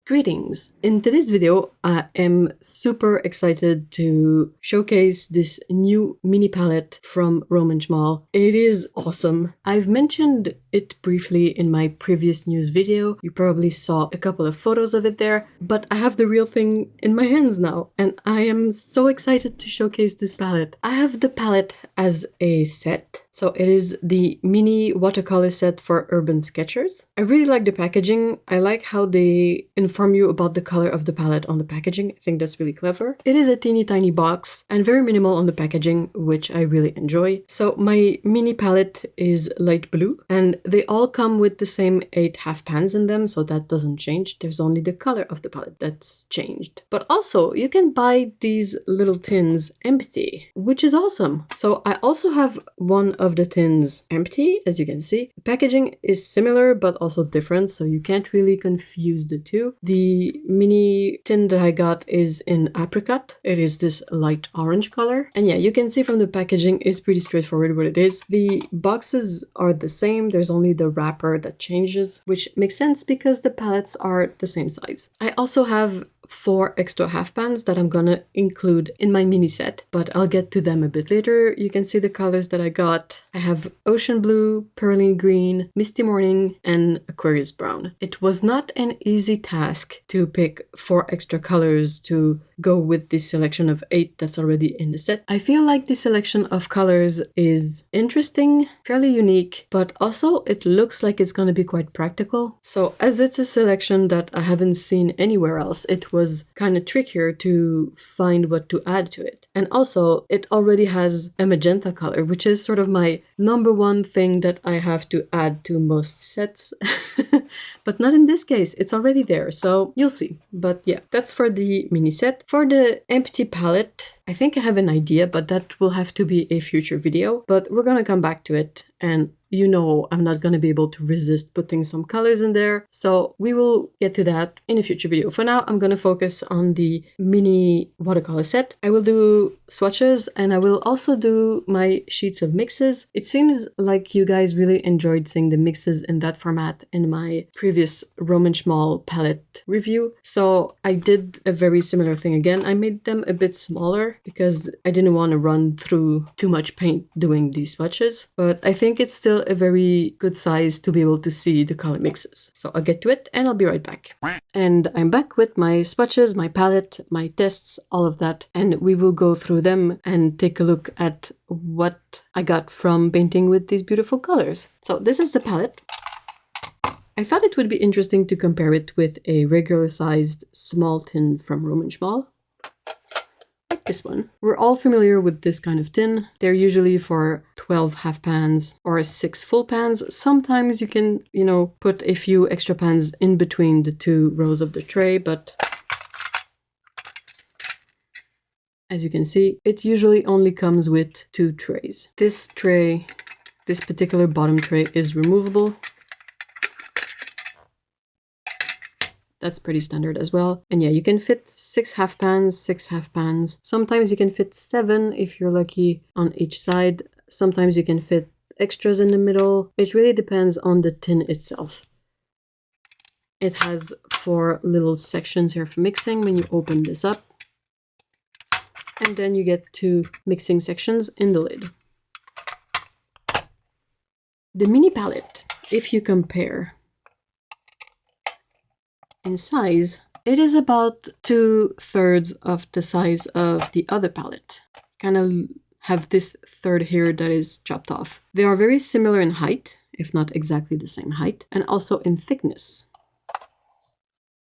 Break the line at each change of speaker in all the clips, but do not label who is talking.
Greetings! In today's video, I am super excited to showcase this new mini palette from Szmal. It is awesome. I've mentioned it briefly in my previous news video. You probably saw a couple of photos of it there, but I have the real thing in my hands now, and I am so excited to showcase this palette. I have the palette as a set, so it is the mini watercolor set for urban sketchers. I really like the packaging. I like how they inform you about the color of the palette on the packaging. I think that's really clever. It is a teeny tiny box and very minimal on the packaging, which I really enjoy. So my mini palette is light blue, and they all come with the same 8 half pans in them, so that doesn't change. There's only the color of the palette that's changed. But also, you can buy these little tins empty, which is awesome. So I also have one of the tins empty, as you can see. The packaging is similar, but also different, so you can't really confuse the two. The mini tin that I got is in apricot. It is this light orange color. And yeah, you can see from the packaging, it's pretty straightforward what it is. The boxes are the same. There's only the wrapper that changes, which makes sense because the palettes are the same size. I also have 4 extra half pans that I'm gonna include in my mini set, but I'll get to them a bit later. You can see the colors that I got. I have ocean blue, pearline green, misty morning, and Aquarius brown. It was not an easy task to pick 4 extra colors to go with this selection of 8 that's already in the set. I feel like the selection of colors is interesting, fairly unique, but also it looks like it's gonna be quite practical. So as it's a selection that I haven't seen anywhere else, it was kind of trickier to find what to add to it. And also, it already has a magenta color, which is sort of my number one thing that I have to add to most sets. But not in this case, it's already there, so you'll see. But yeah, that's for the mini set. For the empty palette, I think I have an idea, but that will have to be a future video. But we're gonna come back to it, and you know I'm not gonna be able to resist putting some colors in there, so we will get to that in a future video. For now, I'm gonna focus on the mini watercolor set. I will do swatches, and I will also do my sheets of mixes. It seems like you guys really enjoyed seeing the mixes in that format in my previous Szmal palette review, so I did a very similar thing again. I made them a bit smaller because I didn't want to run through too much paint doing these swatches, but I think it's still a very good size to be able to see the color mixes. So I'll get to it and I'll be right back. And I'm back with my swatches, my palette, my tests, all of that, and we will go through them and take a look at what I got from painting with these beautiful colors. So this is the palette. I thought it would be interesting to compare it with a regular sized small tin from Szmal. This one. We're all familiar with this kind of tin. They're usually for 12 half pans or 6 full pans. Sometimes you can, put a few extra pans in between the 2 rows of the tray, but as you can see, it usually only comes with 2 trays. This particular bottom tray is removable. That's pretty standard as well. And yeah, you can fit 6 half pans, 6 half pans. Sometimes you can fit 7 if you're lucky on each side. Sometimes you can fit extras in the middle. It really depends on the tin itself. It has 4 little sections here for mixing when you open this up. And then you get 2 mixing sections in the lid. The mini palette, if you compare in size, it is about 2/3 of the size of the other palette. Kind of have this third here that is chopped off. They are very similar in height, if not exactly the same height, and also in thickness.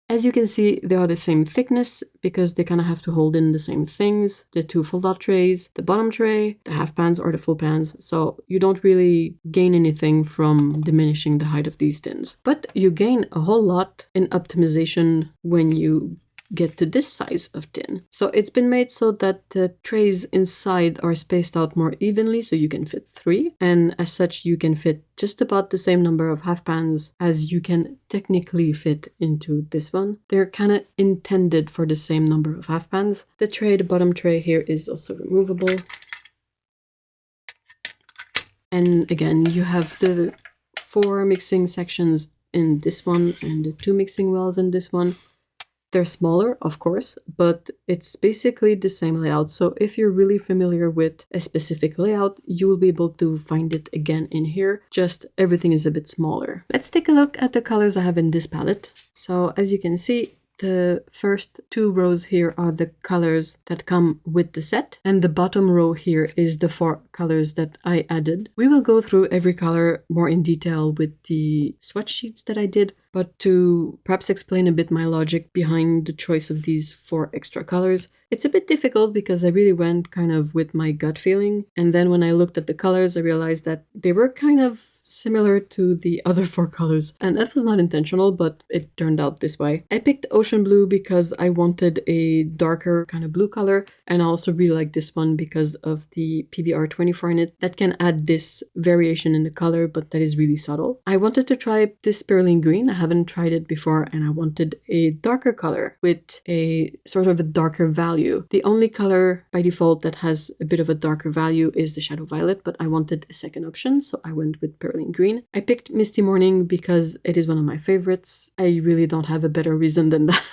As you can see, they are the same thickness because they kind of have to hold in the same things. The 2 fold-out trays, the bottom tray, the half pans or the full pans. So you don't really gain anything from diminishing the height of these tins. But you gain a whole lot in optimization when you get to this size of tin. So it's been made so that the trays inside are spaced out more evenly, so you can fit 3, and as such you can fit just about the same number of half pans as you can technically fit into this one. They're kind of intended for the same number of half pans. The bottom tray here is also removable. And again, you have the 4 mixing sections in this one and the 2 mixing wells in this one. They're smaller, of course, but it's basically the same layout. So if you're really familiar with a specific layout, you will be able to find it again in here, just everything is a bit smaller. Let's take a look at the colors I have in this palette. So as you can see, the first 2 rows here are the colors that come with the set, and the bottom row here is the 4 colors that I added. We will go through every color more in detail with the swatch sheets that I did, but to perhaps explain a bit my logic behind the choice of these 4 extra colors, it's a bit difficult because I really went kind of with my gut feeling, and then when I looked at the colors, I realized that they were kind of similar to the other 4 colors, and that was not intentional, but it turned out this way. I picked ocean blue because I wanted a darker kind of blue color, and I also really like this one because of the PBR24 in it that can add this variation in the color, but that is really subtle. I wanted to try this Perylene Green. I haven't tried it before, and I wanted a darker color with a sort of a darker value. The only color by default that has a bit of a darker value is the Shadow Violet, but I wanted a second option, so I went with Perylene Green. I picked Misty Morning because it is one of my favorites. I really don't have a better reason than that.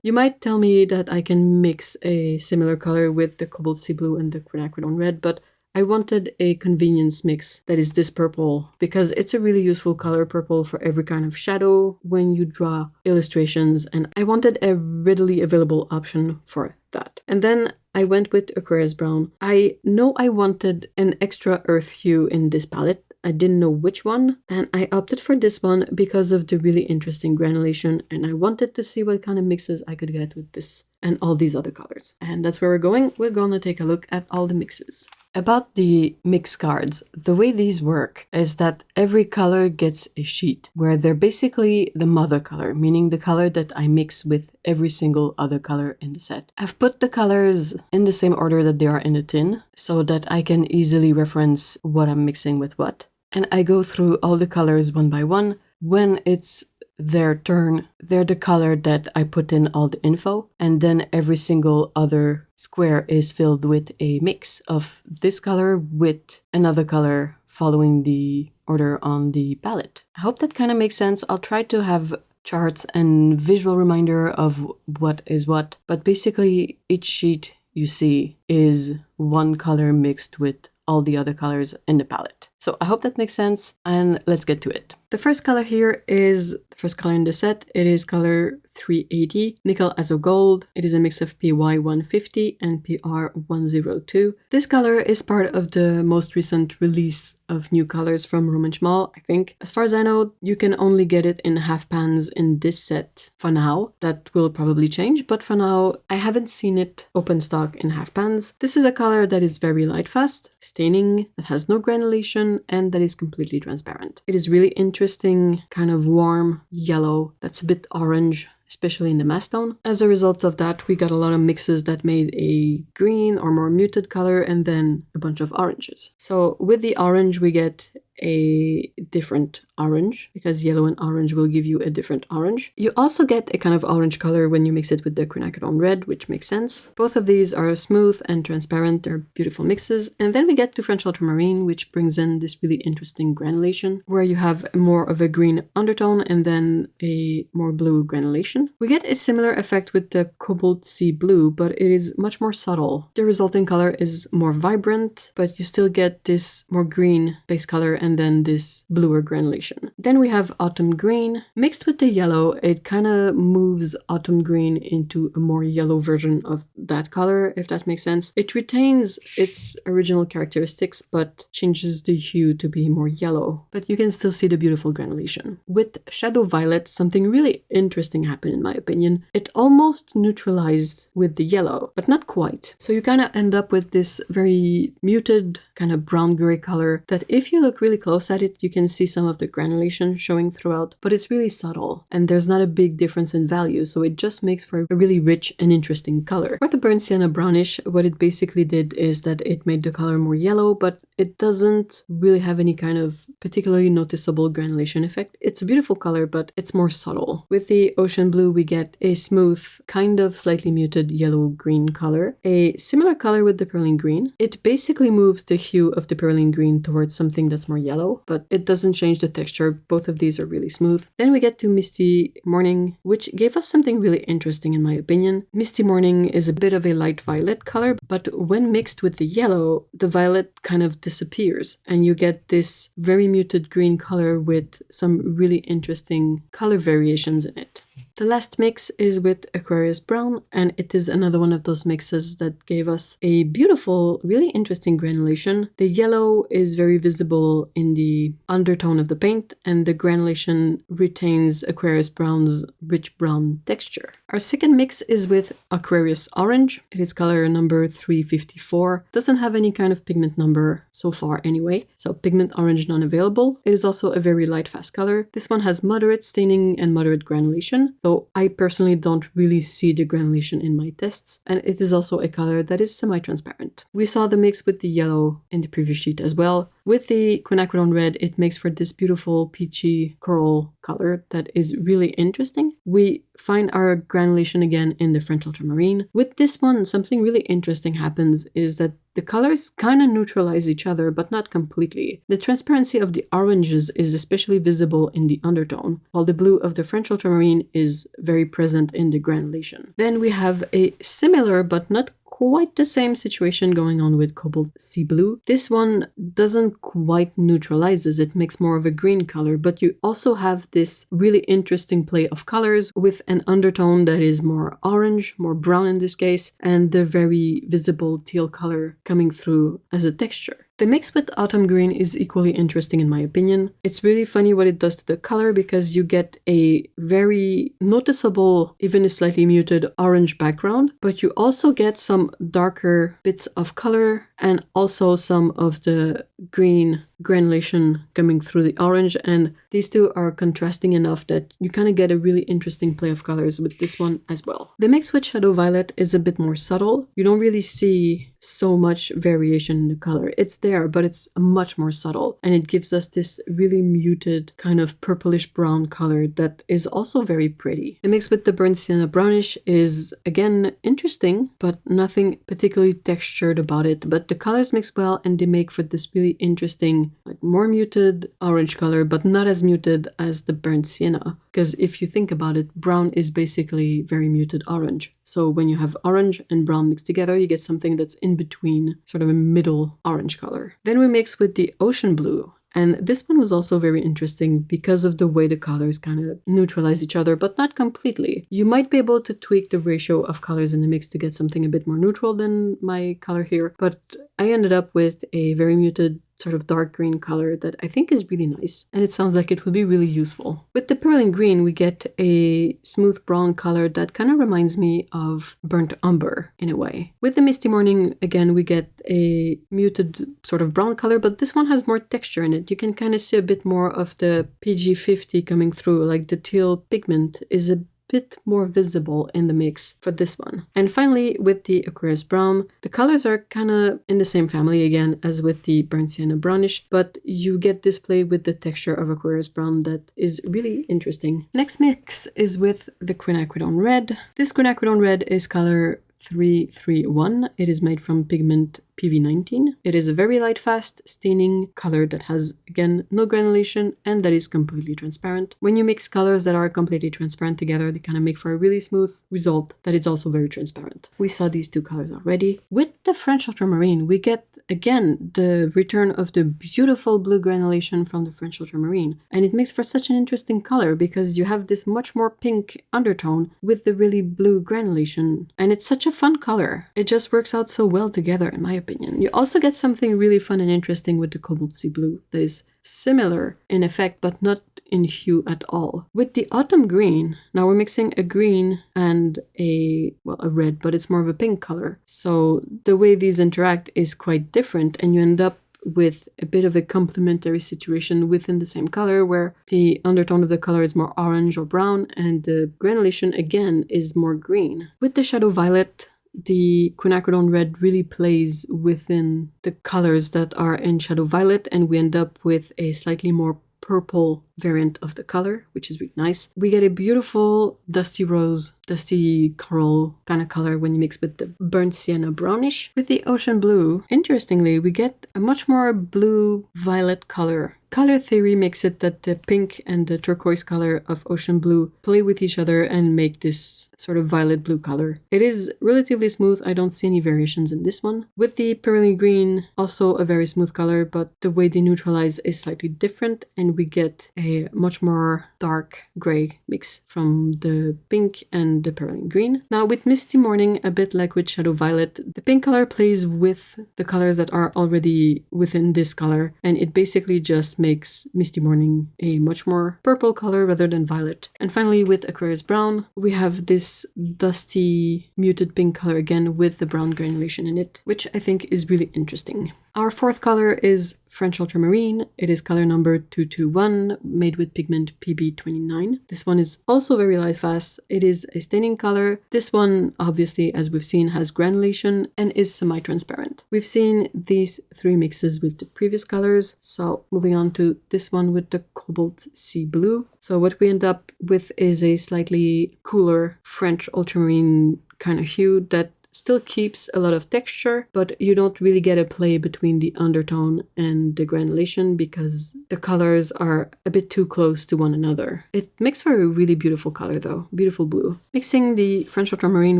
You might tell me that I can mix a similar color with the Cobalt Sea Blue and the Quinacridone Red, but I wanted a convenience mix that is this purple because it's a really useful color, purple, for every kind of shadow when you draw illustrations, and I wanted a readily available option for that. And then I went with Aquarius Brown. I know I wanted an extra earth hue in this palette. I didn't know which one, and I opted for this one because of the really interesting granulation, and I wanted to see what kind of mixes I could get with this and all these other colors. And that's where we're going. We're going to take a look at all the mixes. About the mix cards, the way these work is that every color gets a sheet where they're basically the mother color, meaning the color that I mix with every single other color in the set. I've put the colors in the same order that they are in the tin so that I can easily reference what I'm mixing with what. And I go through all the colors one by one. When it's their turn, they're the color that I put in all the info, and then every single other square is filled with a mix of this color with another color following the order on the palette. I hope that kind of makes sense. I'll try to have charts and visual reminder of what is what, but basically each sheet you see is one color mixed with all the other colors in the palette. So I hope that makes sense, and let's get to it. The first color here is the first color in the set. It is color 380, Nickel Azo Gold. It is a mix of PY 150 and PR 102. This color is part of the most recent release of new colors from Roman Szmal, I think. As far as I know, you can only get it in half pans in this set for now. That will probably change, but for now, I haven't seen it open stock in half pans. This is a color that is very light fast, staining, that has no granulation, and that is completely transparent. It is really interesting, kind of warm yellow that's a bit orange, especially in the mass tone. As a result of that, we got a lot of mixes that made a green or more muted color and then a bunch of oranges. So with the orange, we get a different orange because yellow and orange will give you a different orange. You also get a kind of orange color when you mix it with the Quinacridone Red, which makes sense. Both of these are smooth and transparent. They're beautiful mixes. And then we get to French Ultramarine, which brings in this really interesting granulation where you have more of a green undertone and then a more blue granulation. We get a similar effect with the Cobalt Sea Blue, but it is much more subtle. The resulting color is more vibrant, but you still get this more green base color and then this bluer granulation. Then we have Autumn Green. Mixed with the yellow, it kind of moves Autumn Green into a more yellow version of that color, if that makes sense. It retains its original characteristics, but changes the hue to be more yellow. But you can still see the beautiful granulation. With Shadow Violet, something really interesting happened in my opinion. It almost neutralized with the yellow, but not quite. So you kind of end up with this very muted, kind of brown gray color that if you look really close at it, you can see some of the granulation showing throughout, but it's really subtle and there's not a big difference in value, so it just makes for a really rich and interesting color. For the Burnt Sienna Brownish, what it basically did is that it made the color more yellow, but it doesn't really have any kind of particularly noticeable granulation effect. It's a beautiful color, but it's more subtle. With the ocean blue, we get a smooth, kind of slightly muted yellow-green color. A similar color with the perylene green. It basically moves the hue of the perylene green towards something that's more yellow, but it doesn't change the texture. Both of these are really smooth. Then we get to Misty Morning, which gave us something really interesting in my opinion. Misty Morning is a bit of a light violet color, but when mixed with the yellow, the violet kind of disappears and you get this very muted green color with some really interesting color variations in it. The last mix is with Aquarius Brown, and it is another one of those mixes that gave us a beautiful, really interesting granulation. The yellow is very visible in the undertone of the paint, and the granulation retains Aquarius Brown's rich brown texture. Our second mix is with Aquarius Orange. It is color number 354. Doesn't have any kind of pigment number so far anyway, so pigment orange none available. It is also a very light fast color. This one has moderate staining and moderate granulation, though I personally don't really see the granulation in my tests, and it is also a color that is semi-transparent. We saw the mix with the yellow in the previous sheet as well. With the quinacridone red, it makes for this beautiful peachy coral color that is really interesting. We find our granulation again in the French ultramarine. With this one, something really interesting happens is that the colors kind of neutralize each other, but not completely. The transparency of the oranges is especially visible in the undertone, while the blue of the French ultramarine is very present in the granulation. Then we have a similar but not quite the same situation going on with Cobalt Sea Blue. This one doesn't quite neutralizes, it makes more of a green color, but you also have this really interesting play of colors with an undertone that is more orange, more brown in this case, and the very visible teal color coming through as a texture. The mix with Autumn Green is equally interesting in my opinion. It's really funny what it does to the color because you get a very noticeable, even if slightly muted, orange background, but you also get some darker bits of color and also some of the green granulation coming through the orange, and these two are contrasting enough that you kind of get a really interesting play of colors with this one as well. The mix with Shadow Violet is a bit more subtle. You don't really see so much variation in the color. It's there, but it's much more subtle, and it gives us this really muted kind of purplish brown color that is also very pretty. The mix with the Burnt Sienna Brownish is again interesting, but nothing particularly textured about it, but the colors mix well and they make for this really interesting, like more muted orange color, but not as muted as the Burnt Sienna, because if you think about it, brown is basically very muted orange. So when you have orange and brown mixed together, you get something that's in between, sort of a middle orange color. Then we mix with the Ocean Blue. And this one was also very interesting because of the way the colors kind of neutralize each other, but not completely. You might be able to tweak the ratio of colors in the mix to get something a bit more neutral than my color here, but I ended up with a very muted sort of dark green color that I think is really nice, and it sounds like it would be really useful. With the Perylene Green, we get a smooth brown color that kind of reminds me of Burnt Umber in a way. With the Misty Morning, again, we get a muted sort of brown color, but this one has more texture in it. You can kind of see a bit more of the PG50 coming through, like the teal pigment is a bit more visible in the mix for this one. And finally, with the Aquarius Brown, the colors are kind of in the same family again as with the Burnt Sienna Brownish, but you get this play with the texture of Aquarius Brown that is really interesting. Next mix is with the Quinacridone Red. This Quinacridone Red is color 331. It is made from pigment PV19. It is a very light, fast, staining color that has, again, no granulation and that is completely transparent. When you mix colors that are completely transparent together, they kind of make for a really smooth result that is also very transparent. We saw these two colors already. With the French Ultramarine, we get, again, the return of the beautiful blue granulation from the French Ultramarine. And it makes for such an interesting color because you have this much more pink undertone with the really blue granulation. And it's such a fun color. It just works out so well together, in my opinion. You also get something really fun and interesting with the Cobalt Sea Blue that is similar in effect but not in hue at all. With the Autumn Green, now we're mixing a green and a red, but it's more of a pink color. So the way these interact is quite different, and you end up with a bit of a complementary situation within the same color where the undertone of the color is more orange or brown and the granulation again is more green. With the Shadow Violet, the quinacridone red really plays within the colors that are in Shadow Violet, and we end up with a slightly more purple variant of the color, which is really nice. We get a beautiful dusty rose, dusty coral kind of color when you mix with the burnt sienna brownish. With the ocean blue, interestingly, we get a much more blue violet color. Color theory makes it that the pink and the turquoise color of ocean blue play with each other and make this sort of violet blue color. It is relatively smooth. I don't see any variations in this one. With the pearly green, also a very smooth color, but the way they neutralize is slightly different, and we get a much more dark gray mix from the pink and the pearly green. Now with Misty Morning, a bit like with Shadow Violet, the pink color plays with the colors that are already within this color, and it basically just makes Misty Morning a much more purple color rather than violet. And finally, with Aquarius Brown, we have this dusty muted pink color again with the brown granulation in it, which I think is really interesting. Our fourth color is French Ultramarine. It is color number 221, made with pigment PB29. This one is also very light fast. It is a staining color. This one, obviously, as we've seen, has granulation and is semi-transparent. We've seen these three mixes with the previous colors, so moving on to this one with the Cobalt Sea Blue. So what we end up with is a slightly cooler French Ultramarine kind of hue that still keeps a lot of texture, but you don't really get a play between the undertone and the granulation because the colors are a bit too close to one another. It makes for a really beautiful color though, beautiful blue. Mixing the French Ultramarine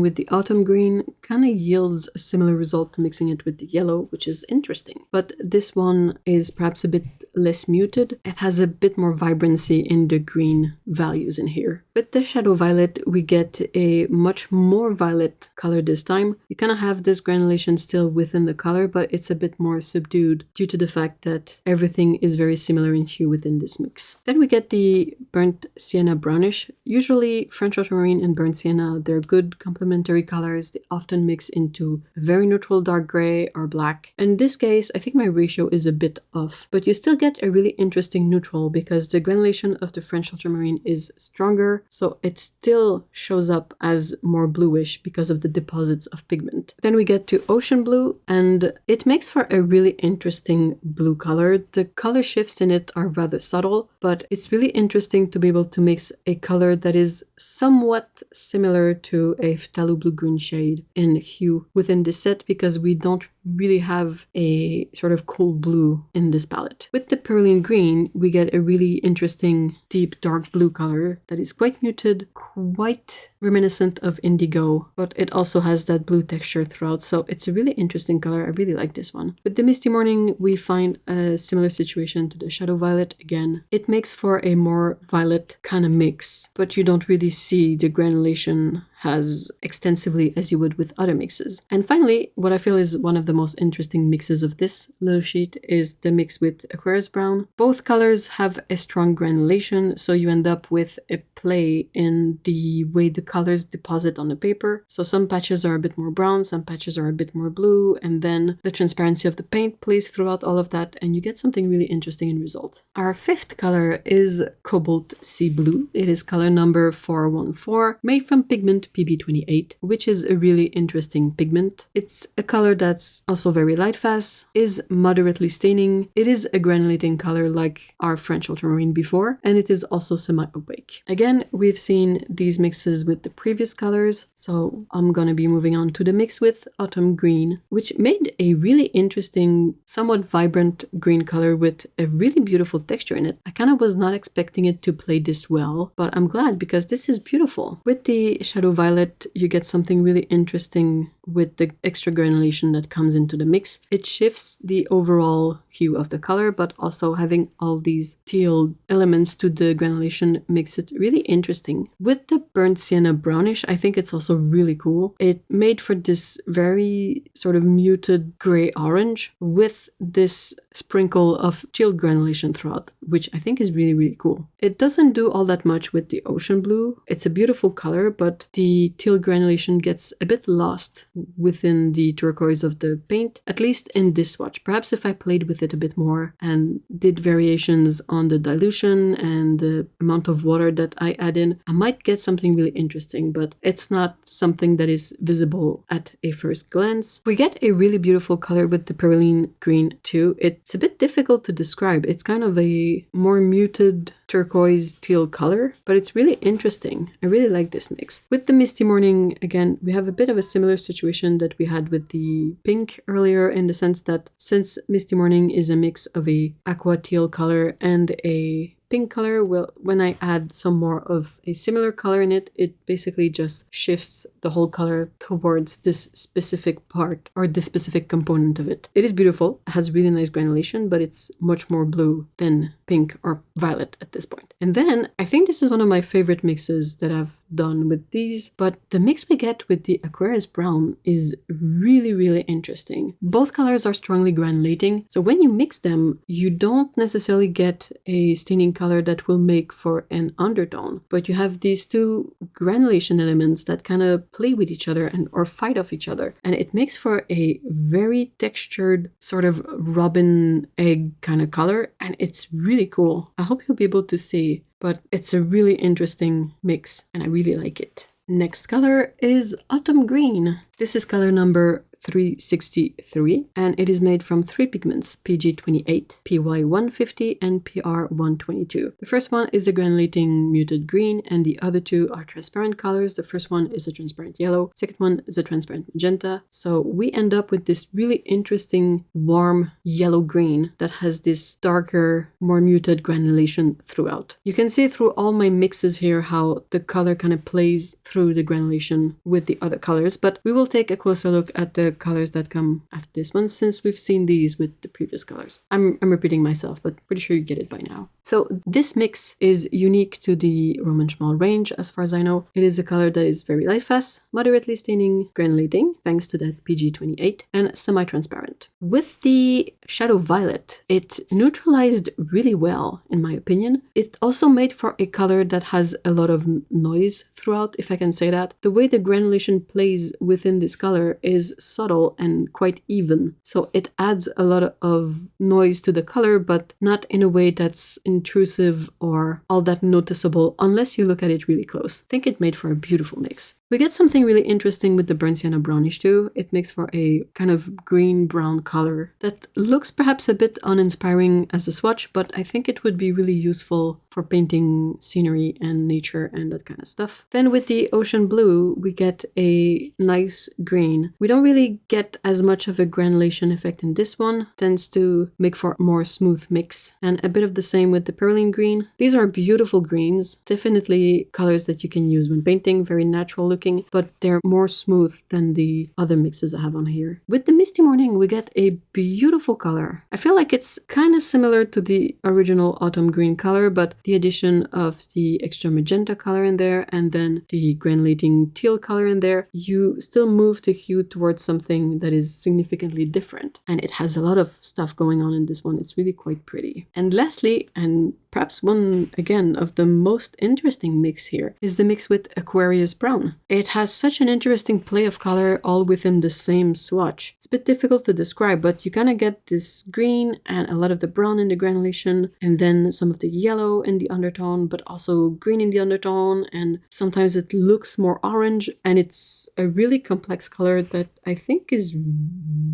with the Autumn Green kind of yields a similar result to mixing it with the yellow, which is interesting. But this one is perhaps a bit less muted. It has a bit more vibrancy in the green values in here. With the Shadow Violet, we get a much more violet color this time. You kind of have this granulation still within the color, but it's a bit more subdued due to the fact that everything is very similar in hue within this mix. Then we get the Burnt Sienna Brownish. Usually French Ultramarine and Burnt Sienna, they're good complementary colors. They often mix into a very neutral dark gray or black. In this case, I think my ratio is a bit off, but you still get a really interesting neutral because the granulation of the French Ultramarine is stronger, so it still shows up as more bluish because of the deposits of pigment. Then we get to Ocean Blue, and it makes for a really interesting blue color. The color shifts in it are rather subtle, but it's really interesting to be able to mix a color that is somewhat similar to a phthalo blue-green shade in hue within this set because we don't really have a sort of cool blue in this palette. With the Pearline Green, we get a really interesting deep dark blue color that is quite muted, quite reminiscent of indigo, but it also has that blue texture throughout, so it's a really interesting color. I really like this one. With the Misty Morning, we find a similar situation to the Shadow Violet again. It makes for a more violet kind of mix, but you don't really see the granulation as extensively as you would with other mixes. And finally, what I feel is one of the most interesting mixes of this little sheet is the mix with Aquarius Brown. Both colors have a strong granulation, so you end up with a play in the way the colors deposit on the paper. So some patches are a bit more brown, some patches are a bit more blue, and then the transparency of the paint plays throughout all of that, and you get something really interesting in result. Our fifth color is Cobalt Sea Blue. It is color number 414, made from pigment PB28, which is a really interesting pigment. It's a color that's also very light fast, is moderately staining. It is a granulating color like our French Ultramarine before, and it is also semi-opaque. Again, we've seen these mixes with the previous colors, so I'm gonna be moving on to the mix with Autumn Green, which made a really interesting, somewhat vibrant green color with a really beautiful texture in it. I kind of was not expecting it to play this well, but I'm glad because this is beautiful. With the Shadow Violet, you get something really interesting with the extra granulation that comes into the mix. It shifts the overall hue of the color, but also having all these teal elements to the granulation makes it really interesting. With the Burnt Sienna Brownish, I think it's also really cool. It made for this very sort of muted gray-orange with this sprinkle of teal granulation throughout, which I think is really, really cool. It doesn't do all that much with the Ocean Blue. It's a beautiful color, but the the teal granulation gets a bit lost within the turquoise of the paint, at least in this swatch. Perhaps if I played with it a bit more and did variations on the dilution and the amount of water that I add in, I might get something really interesting, but it's not something that is visible at a first glance. We get a really beautiful color with the perylene green too. It's a bit difficult to describe. It's kind of a more muted turquoise teal color, but it's really interesting. I really like this mix. With the Misty Morning, again, we have a bit of a similar situation that we had with the pink earlier, in the sense that since Misty Morning is a mix of a aqua teal color and a pink color, well, when I add some more of a similar color in it, it basically just shifts the whole color towards this specific part or this specific component of it. It is beautiful, it has really nice granulation, but it's much more blue than pink or violet at this point. And then I think this is one of my favorite mixes that I've done with these, but the mix we get with the Aquarius Brown is really, really interesting. Both colors are strongly granulating, so when you mix them, you don't necessarily get a staining color that will make for an undertone, but you have these two granulation elements that kind of play with each other and or fight off each other, and it makes for a very textured sort of robin egg kind of color, and it's really cool. I hope you'll be able to see, but it's a really interesting mix and I really like it. Next color is Autumn Green. This is color number 363, and it is made from 3 pigments, PG28, PY150, and PR122. The first one is a granulating muted green, and the other two are transparent colors. The first one is a transparent yellow, second one is a transparent magenta. So we end up with this really interesting warm yellow green that has this darker, more muted granulation throughout. You can see through all my mixes here how the color kind of plays through the granulation with the other colors, but we will take a closer look at the colors that come after this one, since we've seen these with the previous colors. I'm repeating myself, but pretty sure you get it by now. So this mix is unique to the Roman Szmal range, as far as I know. It is a color that is very light fast, moderately staining, granulating, thanks to that PG28, and semi-transparent. With the Shadow Violet, it neutralized really well, in my opinion. It also made for a color that has a lot of noise throughout, if I can say that. The way the granulation plays within this color is subtle and quite even, so it adds a lot of noise to the color, but not in a way that's intrusive or all that noticeable unless you look at it really close. I think it made for a beautiful mix. We get something really interesting with the burnt sienna brownish too. It makes for a kind of green-brown color that looks perhaps a bit uninspiring as a swatch, but I think it would be really useful for painting scenery and nature and that kind of stuff. Then with the ocean blue, we get a nice green. We don't really get as much of a granulation effect in this one. Tends to make for a more smooth mix. And a bit of the same with the perylene green. These are beautiful greens, definitely colors that you can use when painting, very natural looking, but they're more smooth than the other mixes I have on here. With the Misty Morning, we get a beautiful color. I feel like it's kind of similar to the original autumn green color, but the addition of the extra magenta color in there and then the granulating teal color in there, you still move the hue towards something that is significantly different. And it has a lot of stuff going on in this one. It's really quite pretty. And lastly, and perhaps one, again, of the most interesting mix here is the mix with Aquarius Brown. It has such an interesting play of color all within the same swatch. It's a bit difficult to describe, but you kind of get this green and a lot of the brown in the granulation, and then some of the yellow in the undertone, but also green in the undertone, and sometimes it looks more orange, and it's a really complex color that I think is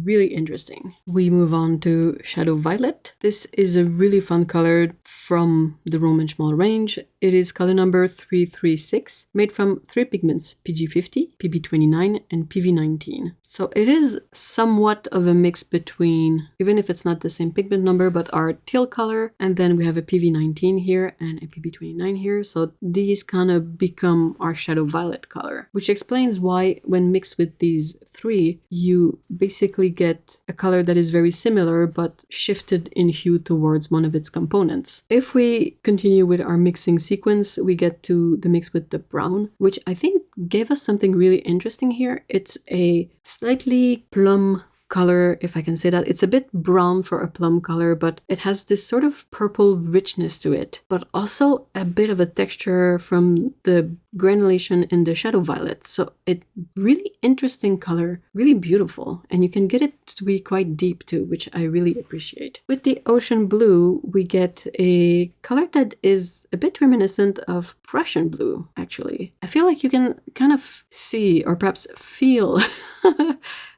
really interesting. We move on to Shadow Violet. This is a really fun color from the Roman Szmal range. It is color number 336, made from 3 pigments, PG50, PB29, and PV19. So it is somewhat of a mix between, even if it's not the same pigment number, but our teal color, and then we have a PV19 here and a PB29 here. So these kind of become our Shadow Violet color, which explains why when mixed with these 3, you basically get a color that is very similar, but shifted in hue towards one of its components. If we continue with our mixing sequence, we get to the mix with the brown, which I think gave us something really interesting here. It's a slightly plum color, if I can say that. It's a bit brown for a plum color, but it has this sort of purple richness to it, but also a bit of a texture from the granulation in the shadow violet. So it really interesting color, really beautiful, and you can get it to be quite deep too, which I really appreciate. With the ocean blue, we get a color that is a bit reminiscent of Prussian blue, actually. I feel like you can kind of see or perhaps feel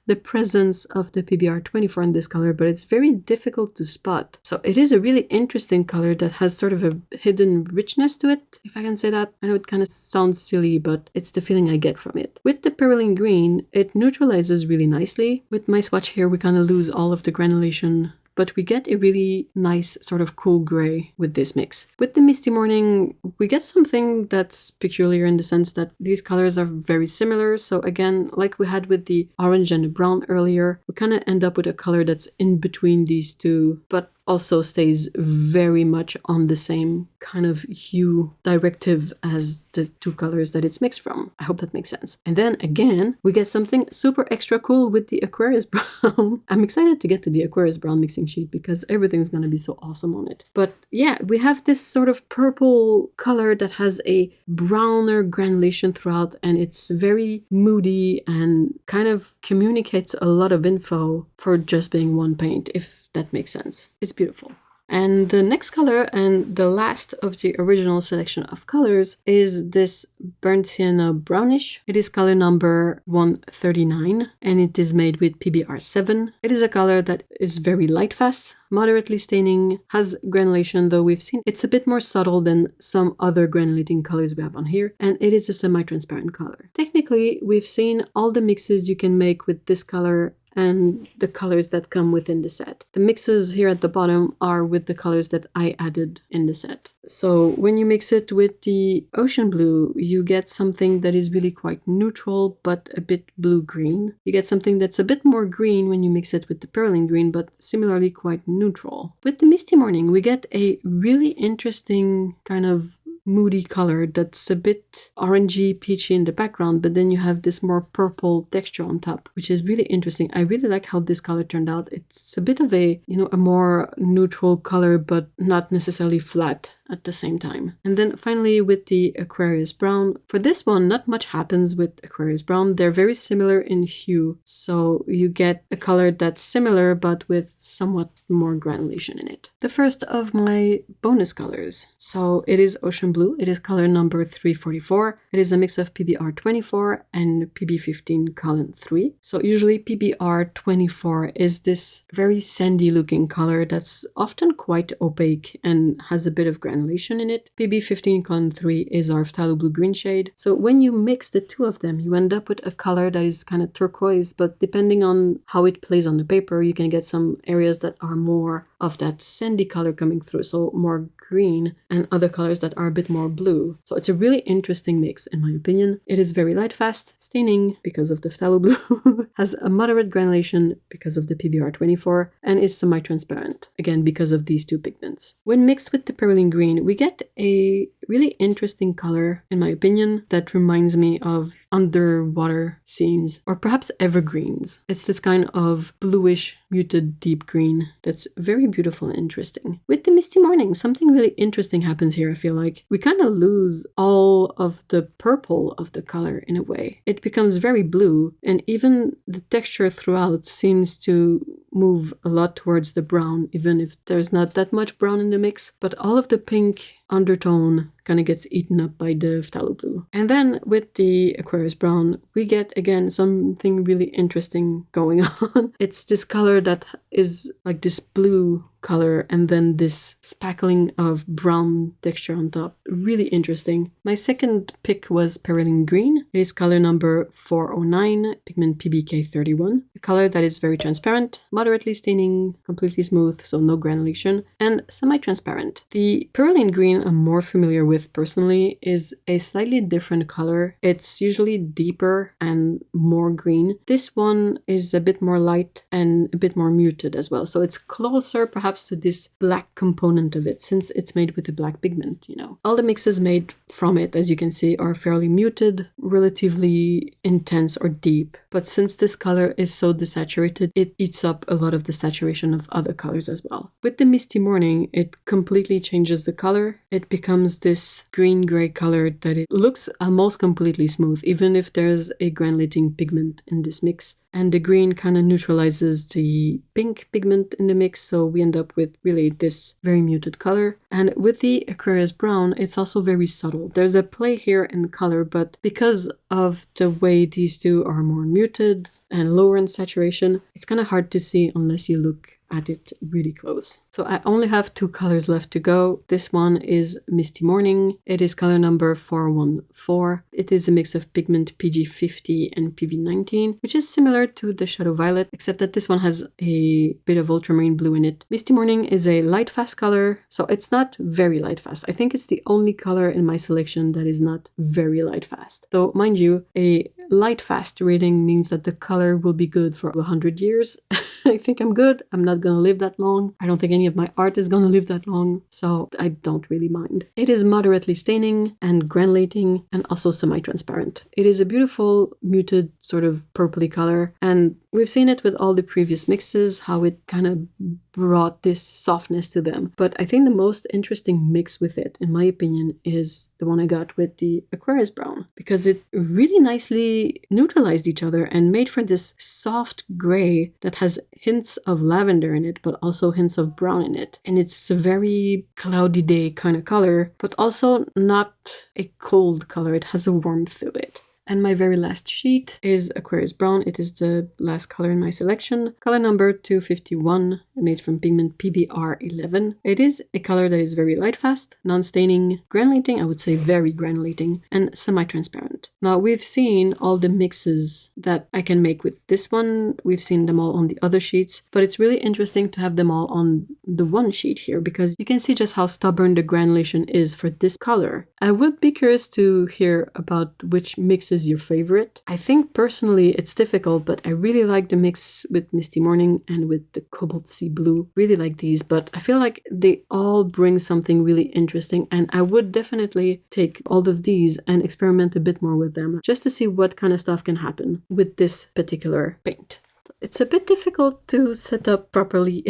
the presence of the PBR24 in this color, but it's very difficult to spot. So it is a really interesting color that has sort of a hidden richness to it, if I can say that. I know it kind of sounds silly, but it's the feeling I get from it. With the Perylene Green, it neutralizes really nicely. With my swatch here, we kind of lose all of the granulation, but we get a really nice sort of cool gray with this mix. With the Misty Morning, we get something that's peculiar in the sense that these colors are very similar. So again, like we had with the orange and the brown earlier, we kind of end up with a color that's in between these two, but also stays very much on the same kind of hue directive as the two colors that it's mixed from. I hope that makes sense. And then again, we get something super extra cool with the Aquarius Brown. I'm excited to get to the Aquarius Brown mixing sheet because everything's going to be so awesome on it. But yeah, we have this sort of purple color that has a browner granulation throughout, and it's very moody and kind of communicates a lot of info for just being one paint, if that makes sense. It's beautiful. And the next color, and the last of the original selection of colors, is this burnt sienna brownish. It is color number 139, and it is made with PBR7. It is a color that is very light fast, moderately staining, has granulation, though we've seen it's a bit more subtle than some other granulating colors we have on here, and it is a semi-transparent color. Technically, we've seen all the mixes you can make with this color and the colors that come within the set. The mixes here at the bottom are with the colors that I added in the set. So when you mix it with the ocean blue, you get something that is really quite neutral, but a bit blue-green. You get something that's a bit more green when you mix it with the Perylene Green, but similarly quite neutral. With the Misty Morning, we get a really interesting kind of moody color that's a bit orangey, peachy in the background, but then you have this more purple texture on top, which is really interesting. I really like how this color turned out. It's a bit of a, a more neutral color, but not necessarily flat at the same time. And then finally with the Aquarius Brown. For this one, not much happens with Aquarius Brown. They're very similar in hue. So you get a color that's similar, but with somewhat more granulation in it. The first of my bonus colors. So it is Ocean Blue. It is color number 344. It is a mix of PBR24 and PB15 column 3. So usually PBR24 is this very sandy looking color that's often quite opaque and has a bit of granulation in it. PB15 column 3 is our phthalo blue green shade. So when you mix the two of them, you end up with a color that is kind of turquoise, but depending on how it plays on the paper, you can get some areas that are more of that sandy color coming through, so more green, and other colors that are a bit more blue. So it's a really interesting mix, in my opinion. It is very light fast, staining because of the phthalo blue, has a moderate granulation because of the PBR24, and is semi-transparent, again because of these two pigments. When mixed with the Perylene Green, we get a really interesting color, in my opinion, that reminds me of underwater scenes, or perhaps evergreens. It's this kind of bluish, muted deep green that's very beautiful and interesting. With the Misty Morning, something really interesting happens here, I feel like. We kind of lose all of the purple of the color in a way. It becomes very blue, and even the texture throughout seems to move a lot towards the brown, even if there's not that much brown in the mix, but all of the pink undertone kind of gets eaten up by the phthalo blue. And then with the Aquarius Brown, we get again something really interesting going on. It's this color that is like this blue color and then this spackling of brown texture on top. Really interesting. My second pick was Perylene Green. It is color number 409, pigment PBK31. A color that is very transparent, moderately staining, completely smooth, so no granulation, and semi-transparent. The Perylene Green I'm more familiar with personally is a slightly different color. It's usually deeper and more green. This one is a bit more light and a bit more muted as well. So it's closer perhaps to this black component of it, since it's made with a black pigment, All the mixes made from it, as you can see, are fairly muted, relatively intense or deep, but since this color is so desaturated, it eats up a lot of the saturation of other colors as well. With the Misty Morning, it completely changes the color. It becomes this green-gray color that it looks almost completely smooth, even if there's a granulating pigment in this mix. And the green kind of neutralizes the pink pigment in the mix, so we end up with really this very muted color. And with the Aquarius Brown, it's also very subtle. There's a play here in color, but because of the way these two are more muted and lower in saturation, it's kind of hard to see unless you look at it really close. So I only have 2 colors left to go. This one is Misty Morning. It is color number 414. It is a mix of pigment PG50 and PV19, which is similar to the Shadow Violet, except that this one has a bit of ultramarine blue in it. Misty Morning is a light fast color, so it's not very light fast. I think it's the only color in my selection that is not very light fast. Though, mind you, a light fast rating means that the color will be good for 100 years. I think I'm good. I'm not gonna live that long. I don't think any of my art is gonna live that long, so I don't really mind. It is moderately staining and granulating and also semi-transparent. It is a beautiful muted sort of purpley color, and we've seen it with all the previous mixes, how it kind of brought this softness to them. But I think the most interesting mix with it, in my opinion, is the one I got with the Aquarius Brown, because it really nicely neutralized each other and made for this soft gray that has hints of lavender in it, but also hints of brown in it. And it's a very cloudy day kind of color, but also not a cold color. It has a warmth to it. And my very last sheet is Aquarius Brown. It is the last color in my selection. Color number 251, made from pigment PBR11. It is a color that is very light fast, non-staining, granulating, I would say very granulating, and semi-transparent. Now, we've seen all the mixes that I can make with this one. We've seen them all on the other sheets, but it's really interesting to have them all on the one sheet here, because you can see just how stubborn the granulation is for this color. I would be curious to hear about which mixes your favorite. I think personally it's difficult, but I really like the mix with Misty Morning and with the Cobalt Sea Blue. Really like these, but I feel like they all bring something really interesting, and I would definitely take all of these and experiment a bit more with them just to see what kind of stuff can happen with this particular paint. It's a bit difficult to set up properly.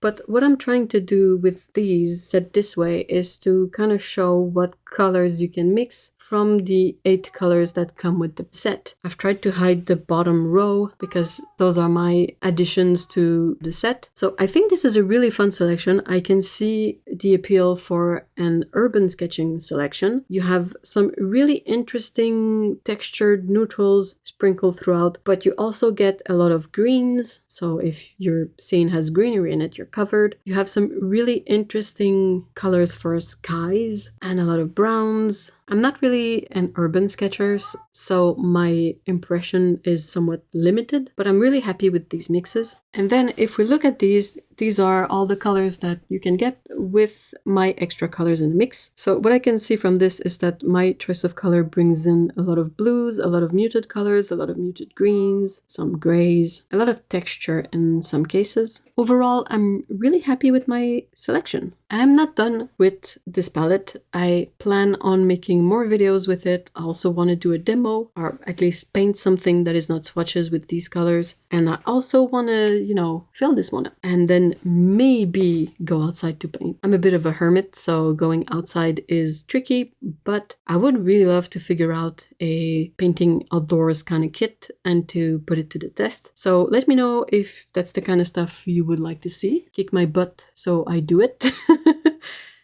But what I'm trying to do with these set this way is to kind of show what colors you can mix from the 8 colors that come with the set. I've tried to hide the bottom row because those are my additions to the set. So I think this is a really fun selection. I can see the appeal for an urban sketching selection. You have some really interesting textured neutrals sprinkled throughout, but you also get a lot of greens. So if your scene has greenery in it, you're covered. You have some really interesting colors for skies and a lot of browns. I'm not really an urban sketcher, so my impression is somewhat limited, but I'm really happy with these mixes. And then if we look at these are all the colors that you can get with my extra colors in the mix. So what I can see from this is that my choice of color brings in a lot of blues, a lot of muted colors, a lot of muted greens, some grays, a lot of texture in some cases. Overall, I'm really happy with my selection. I'm not done with this palette. I plan on making more videos with it. I also want to do a demo, or at least paint something that is not swatches with these colors. And I also want to, fill this one up and then maybe go outside to paint. I'm a bit of a hermit, so going outside is tricky, but I would really love to figure out a painting outdoors kind of kit and to put it to the test. So let me know if that's the kind of stuff you would like to see. Kick my butt so I do it.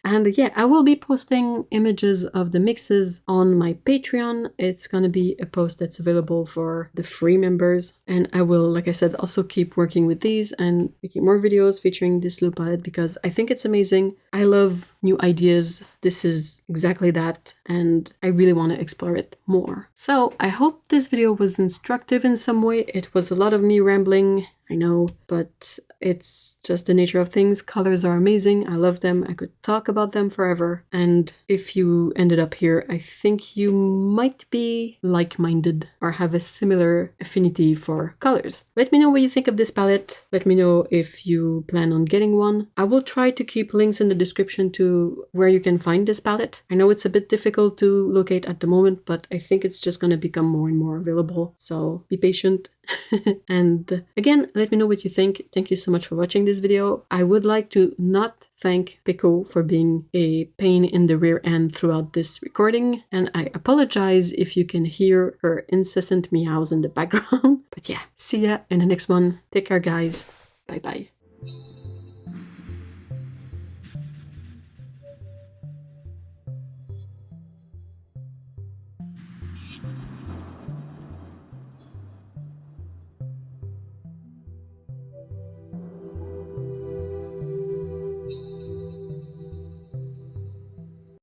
And yeah, I will be posting images of the mixes on my Patreon. It's gonna be a post that's available for the free members. And I will, like I said, also keep working with these and making more videos featuring this little palette because I think it's amazing. I love new ideas. This is exactly that. And I really want to explore it more. So I hope this video was instructive in some way. It was a lot of me rambling, I know, but it's just the nature of things. Colors are amazing. I love them. I could talk about them forever. And if you ended up here, I think you might be like-minded or have a similar affinity for colors. Let me know what you think of this palette. Let me know if you plan on getting one. I will try to keep links in the description to where you can find this palette. I know it's a bit difficult to locate at the moment, but I think it's just going to become more and more available. So be patient. And again, let me know what you think. Thank you so much for watching this video. I would like to not thank Pico for being a pain in the rear end throughout this recording, and I apologize if you can hear her incessant meows in the background. But yeah, see ya in the next one. Take care, guys. Bye bye.